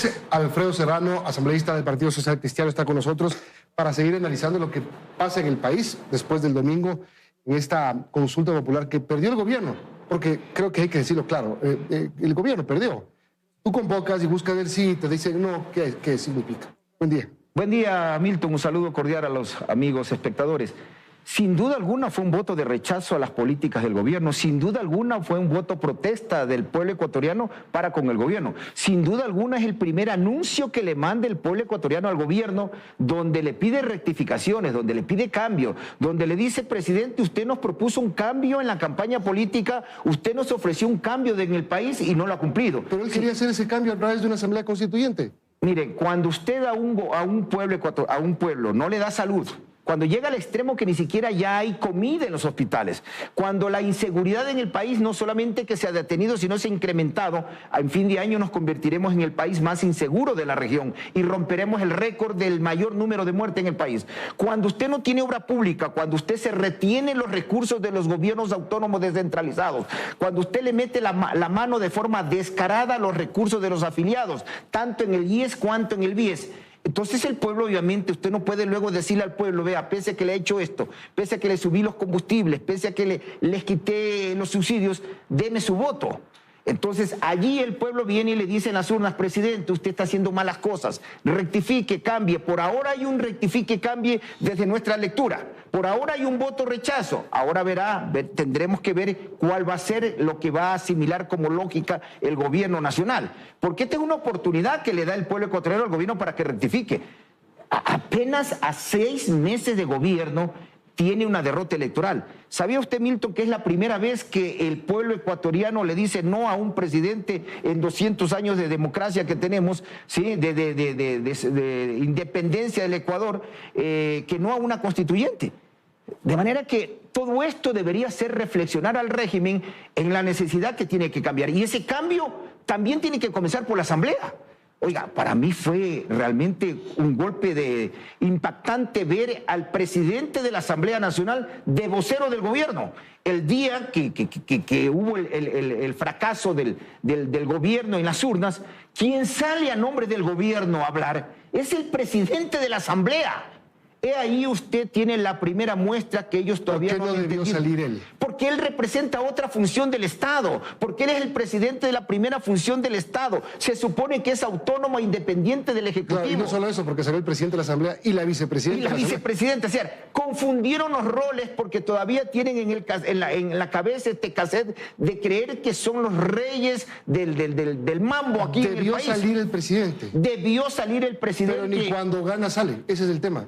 Luis Alfredo Serrano, asambleísta del Partido Social Cristiano, está con nosotros para seguir analizando lo que pasa en el país después del domingo en esta consulta popular que perdió el gobierno, porque creo que hay que decirlo claro, el gobierno perdió. Tú convocas y buscas ver si te dicen no, ¿qué significa? Buen día. Buen día, Milton. Un saludo cordial a los amigos espectadores. Sin duda alguna fue un voto de rechazo a las políticas del gobierno. Sin duda alguna fue un voto protesta del pueblo ecuatoriano para con el gobierno. Sin duda alguna es el primer anuncio que le manda el pueblo ecuatoriano al gobierno, donde le pide rectificaciones, donde le pide cambio, donde le dice: presidente, usted nos propuso un cambio en la campaña política, usted nos ofreció un cambio en el país y no lo ha cumplido. Pero él quería hacer ese cambio a través de una asamblea constituyente. Mire, cuando usted a un pueblo no le da salud, cuando llega al extremo que ni siquiera ya hay comida en los hospitales, cuando la inseguridad en el país no solamente que se ha detenido, sino se ha incrementado, en fin de año nos convertiremos en el país más inseguro de la región y romperemos el récord del mayor número de muertes en el país. Cuando usted no tiene obra pública, cuando usted se retiene los recursos de los gobiernos autónomos descentralizados, cuando usted le mete la mano de forma descarada a los recursos de los afiliados, tanto en el IES cuanto en el BIES, entonces el pueblo, obviamente, usted no puede luego decirle al pueblo: vea, pese a que le he hecho esto, pese a que le subí los combustibles, pese a que les quité los subsidios, deme su voto. Entonces allí el pueblo viene y le dice en las urnas: presidente, usted está haciendo malas cosas, rectifique, cambie. Por ahora hay un rectifique, cambie desde nuestra lectura. Por ahora hay un voto rechazo. Ahora tendremos que ver cuál va a ser lo que va a asimilar como lógica el gobierno nacional. Porque esta es una oportunidad que le da el pueblo ecuatoriano al gobierno para que rectifique. Apenas a 6 meses de gobierno tiene una derrota electoral. ¿Sabía usted, Milton, que es la primera vez que el pueblo ecuatoriano le dice no a un presidente en 200 años de democracia que tenemos, ¿sí? de independencia del Ecuador, que no a una constituyente? De manera que todo esto debería hacer reflexionar al régimen en la necesidad que tiene que cambiar. Y ese cambio también tiene que comenzar por la Asamblea. Oiga, para mí fue realmente un golpe impactante ver al presidente de la Asamblea Nacional de vocero del gobierno. El día que hubo el fracaso del gobierno en las urnas, quien sale a nombre del gobierno a hablar es el presidente de la Asamblea. Ahí usted tiene la primera muestra que ellos todavía no debió salir él. Porque él representa otra función del Estado, porque él es el presidente de la primera función del Estado. Se supone que es autónomo e independiente del Ejecutivo. Claro, y no solo eso, porque salió el presidente de la Asamblea y la vicepresidenta. Y la vicepresidenta, o sea, confundieron los roles porque todavía tienen en la cabeza este cassette de creer que son los reyes del mambo aquí en el país. Debió salir el presidente. Debió salir el presidente. Pero ni cuando gana sale, ese es el tema.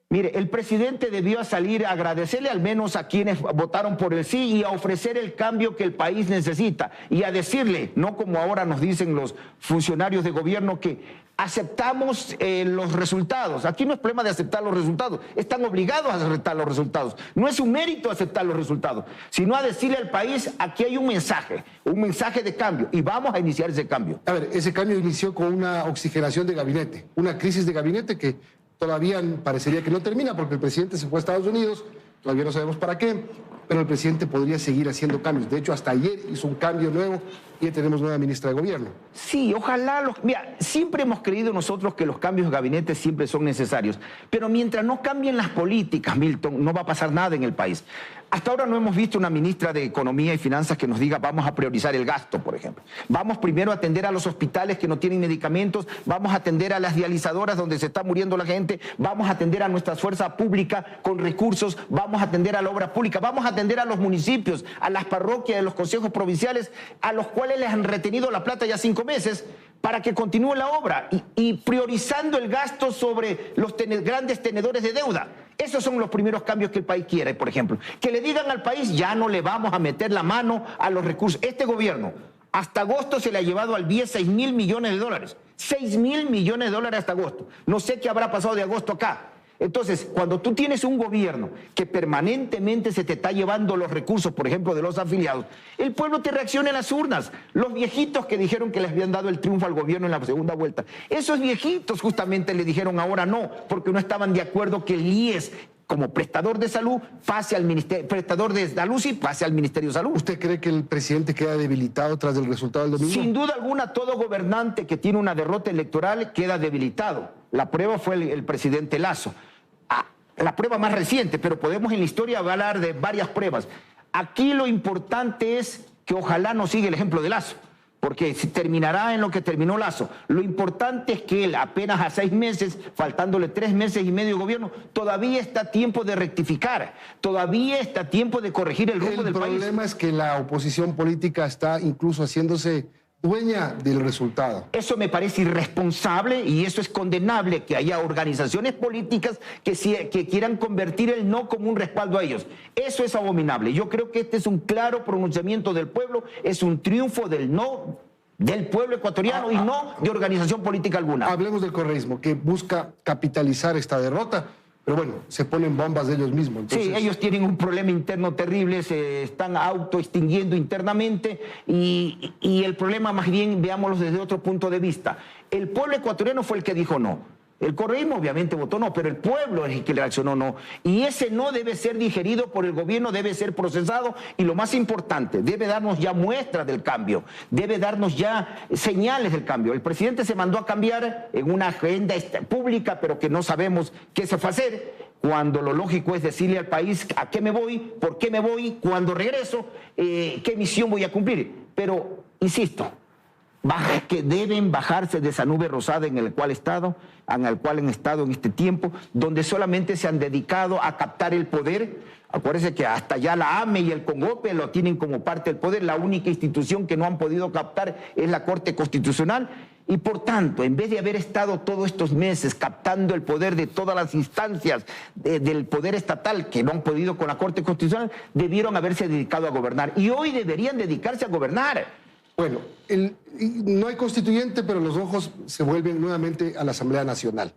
Mire, el presidente debió salir a agradecerle al menos a quienes votaron por el sí y a ofrecer el cambio que el país necesita y a decirle, no como ahora nos dicen los funcionarios de gobierno, que aceptamos los resultados. Aquí no es problema de aceptar los resultados, están obligados a aceptar los resultados. No es un mérito aceptar los resultados, sino a decirle al país: aquí hay un mensaje de cambio y vamos a iniciar ese cambio. A ver, ese cambio inició con una oxigenación de gabinete, una crisis de gabinete que todavía parecería que no termina porque el presidente se fue a Estados Unidos, todavía no sabemos para qué, pero el presidente podría seguir haciendo cambios. De hecho, hasta ayer hizo un cambio nuevo y ya tenemos nueva ministra de Gobierno. Sí, ojalá. Mira, siempre hemos creído nosotros que los cambios de gabinete siempre son necesarios, pero mientras no cambien las políticas, Milton, no va a pasar nada en el país. Hasta ahora no hemos visto una ministra de Economía y Finanzas que nos diga: vamos a priorizar el gasto, por ejemplo. Vamos primero a atender a los hospitales que no tienen medicamentos, vamos a atender a las dializadoras donde se está muriendo la gente, vamos a atender a nuestra fuerza pública con recursos, vamos a atender a la obra pública, vamos a atender a los municipios, a las parroquias, a los consejos provinciales, a los cuales les han retenido la plata ya 5 meses para que continúe la obra y priorizando el gasto sobre los grandes tenedores de deuda. Esos son los primeros cambios que el país quiere, por ejemplo. Que le digan al país: ya no le vamos a meter la mano a los recursos. Este gobierno hasta agosto se le ha llevado al BIES 6.000 millones de dólares. 6.000 millones de dólares hasta agosto. No sé qué habrá pasado de agosto acá. Entonces, cuando tú tienes un gobierno que permanentemente se te está llevando los recursos, por ejemplo, de los afiliados, el pueblo te reacciona en las urnas. Los viejitos que dijeron que les habían dado el triunfo al gobierno en la segunda vuelta, esos viejitos justamente le dijeron ahora no, porque no estaban de acuerdo que el IES como prestador de salud, pase al ministerio, prestador de salud, sí, pase al Ministerio de Salud. ¿Usted cree que el presidente queda debilitado tras el resultado del domingo? Sin duda alguna, todo gobernante que tiene una derrota electoral queda debilitado. La prueba fue el presidente Lasso. La prueba más reciente, pero podemos en la historia hablar de varias pruebas. Aquí lo importante es que ojalá no siga el ejemplo de Lasso, porque si terminará en lo que terminó Lasso. Lo importante es que él, apenas a 6 meses, faltándole 3 meses y medio de gobierno, todavía está a tiempo de rectificar, todavía está a tiempo de corregir el rumbo del país. El problema es que la oposición política está incluso haciéndose dueña del resultado. Eso me parece irresponsable y eso es condenable, que haya organizaciones políticas que quieran convertir el no como un respaldo a ellos. Eso es abominable. Yo creo que este es un claro pronunciamiento del pueblo, es un triunfo del no del pueblo ecuatoriano y no de organización política alguna. Hablemos del correísmo, que busca capitalizar esta derrota. Pero bueno, se ponen bombas de ellos mismos. Entonces... Sí, ellos tienen un problema interno terrible, se están autoextinguiendo internamente y el problema más bien, veámoslo desde otro punto de vista. El pueblo ecuatoriano fue el que dijo no. El correísmo obviamente votó no, pero el pueblo es el que reaccionó no. Y ese no debe ser digerido por el gobierno, debe ser procesado y lo más importante, debe darnos ya muestras del cambio, debe darnos ya señales del cambio. El presidente se mandó a cambiar en una agenda pública, pero que no sabemos qué se va a hacer, cuando lo lógico es decirle al país a qué me voy, por qué me voy, cuando regreso, qué misión voy a cumplir. Pero, insisto, que deben bajarse de esa nube rosada en la cual han estado en este tiempo, donde solamente se han dedicado a captar el poder. Acuérdense que hasta ya la AME y el CONGOPE lo tienen como parte del poder. La única institución que no han podido captar es la Corte Constitucional. Y por tanto, en vez de haber estado todos estos meses captando el poder de todas las instancias del poder estatal que no han podido con la Corte Constitucional, debieron haberse dedicado a gobernar. Y hoy deberían dedicarse a gobernar. Bueno, no hay constituyente, pero los ojos se vuelven nuevamente a la Asamblea Nacional.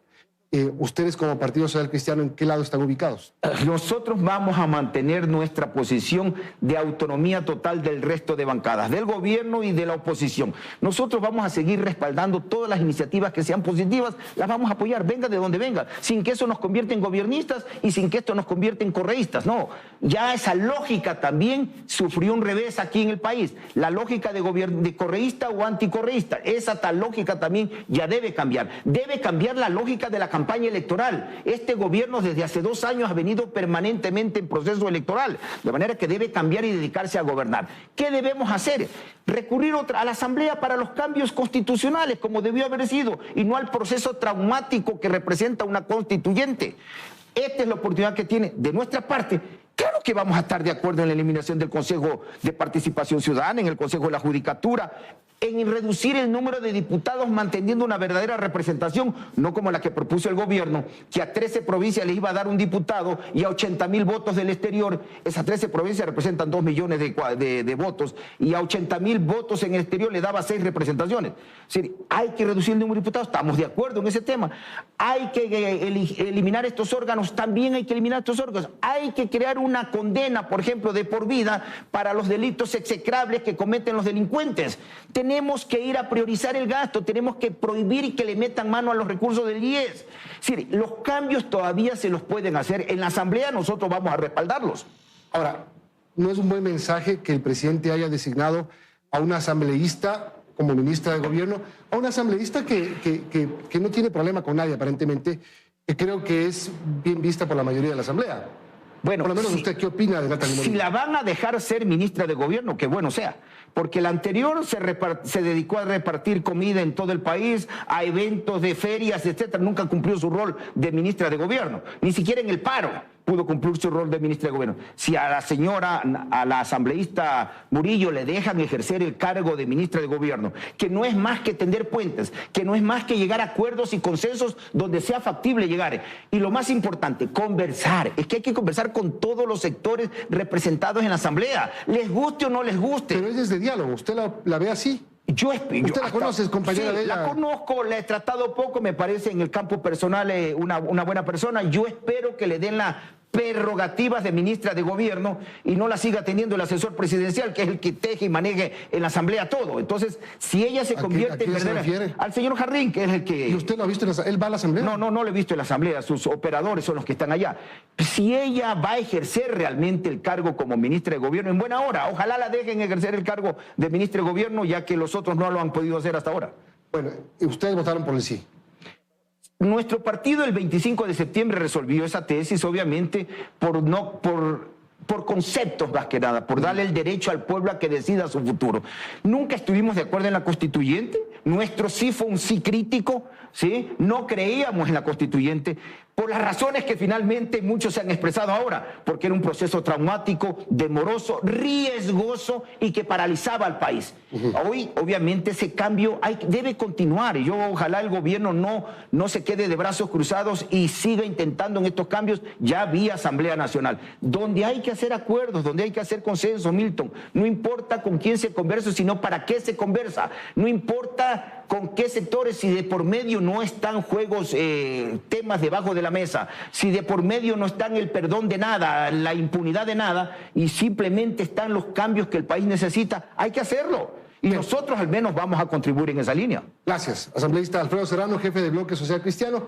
Ustedes como Partido Social Cristiano, ¿en qué lado están ubicados? Nosotros vamos a mantener nuestra posición de autonomía total del resto de bancadas, del gobierno y de la oposición. Nosotros vamos a seguir respaldando todas las iniciativas que sean positivas, las vamos a apoyar, venga de donde venga, sin que eso nos convierta en gobiernistas y sin que esto nos convierta en correístas. No, ya esa lógica también sufrió un revés aquí en el país. La lógica de correísta o anticorreísta, esa tal lógica también ya debe cambiar. Debe cambiar la lógica de la campaña electoral. Este gobierno desde hace 2 años ha venido permanentemente en proceso electoral, de manera que debe cambiar y dedicarse a gobernar. ¿Qué debemos hacer? Recurrir a la Asamblea para los cambios constitucionales, como debió haber sido, y no al proceso traumático que representa una constituyente. Esta es la oportunidad que tiene de nuestra parte. Claro que vamos a estar de acuerdo en la eliminación del Consejo de Participación Ciudadana, en el Consejo de la Judicatura, en reducir el número de diputados manteniendo una verdadera representación, no como la que propuso el gobierno, que a 13 provincias les iba a dar un diputado y a 80.000 votos del exterior. Esas 13 provincias representan 2 millones de votos y a 80.000 votos en el exterior le daba 6 representaciones. Es decir, hay que reducir el número de diputados, estamos de acuerdo en ese tema. Hay que eliminar estos órganos, también hay que eliminar estos órganos. Hay que crear una condena, por ejemplo, de por vida para los delitos execrables que cometen los delincuentes. Tenemos que ir a priorizar el gasto, tenemos que prohibir y que le metan mano a los recursos del IES. Es decir, los cambios todavía se los pueden hacer. En la Asamblea nosotros vamos a respaldarlos. Ahora, ¿no es un buen mensaje que el presidente haya designado a una asambleísta como ministra de Gobierno, a una asambleísta que no tiene problema con nadie aparentemente, que creo que es bien vista por la mayoría de la Asamblea? Bueno, por lo menos usted, ¿qué opina de Natalia Molina? Si la van a dejar ser ministra de Gobierno, que bueno sea, porque la anterior se dedicó a repartir comida en todo el país, a eventos de ferias, etcétera, nunca cumplió su rol de ministra de Gobierno, ni siquiera en el paro pudo cumplir su rol de ministra de Gobierno. Si a la señora, a la asambleísta Murillo le dejan ejercer el cargo de ministra de Gobierno, que no es más que tender puentes, que no es más que llegar a acuerdos y consensos donde sea factible llegar. Y lo más importante, conversar. Es que hay que conversar con todos los sectores representados en la Asamblea, les guste o no les guste. Pero ella es de diálogo, ¿usted la ve así? ¿Usted la conoce, es compañera de ella? La conozco, la he tratado poco, me parece en el campo personal una buena persona. Yo espero que le den la prerrogativas de ministra de gobierno y no las siga teniendo el asesor presidencial, que es el que teje y maneje en la asamblea todo. Entonces, si ella se convierte en verdadera... Al señor Jarrín, que es el que... ¿Y usted lo ha visto? ¿Él va a la asamblea? No lo he visto en la asamblea, sus operadores son los que están allá. Si ella va a ejercer realmente el cargo como ministra de gobierno, en buena hora, ojalá la dejen ejercer el cargo de ministra de gobierno, ya que los otros no lo han podido hacer hasta ahora. Bueno, y ustedes votaron por el sí. Nuestro partido el 25 de septiembre resolvió esa tesis, obviamente, por conceptos más que nada, por darle el derecho al pueblo a que decida su futuro. Nunca estuvimos de acuerdo en la constituyente, nuestro sí fue un sí crítico, ¿sí? No creíamos en la constituyente, por las razones que finalmente muchos se han expresado ahora, porque era un proceso traumático, demoroso, riesgoso y que paralizaba al país. Hoy, obviamente, ese cambio debe continuar y yo ojalá el gobierno no se quede de brazos cruzados y siga intentando en estos cambios ya vía Asamblea Nacional, donde hay que hacer acuerdos, donde hay que hacer consensos, Milton. No importa con quién se conversa, sino para qué se conversa. No importa con qué sectores, si de por medio no están juegos, temas debajo de la mesa, si de por medio no están el perdón de nada, la impunidad de nada, y simplemente están los cambios que el país necesita, hay que hacerlo. Y nosotros al menos vamos a contribuir en esa línea. Gracias. Asambleísta Alfredo Serrano, jefe de Bloque Social Cristiano.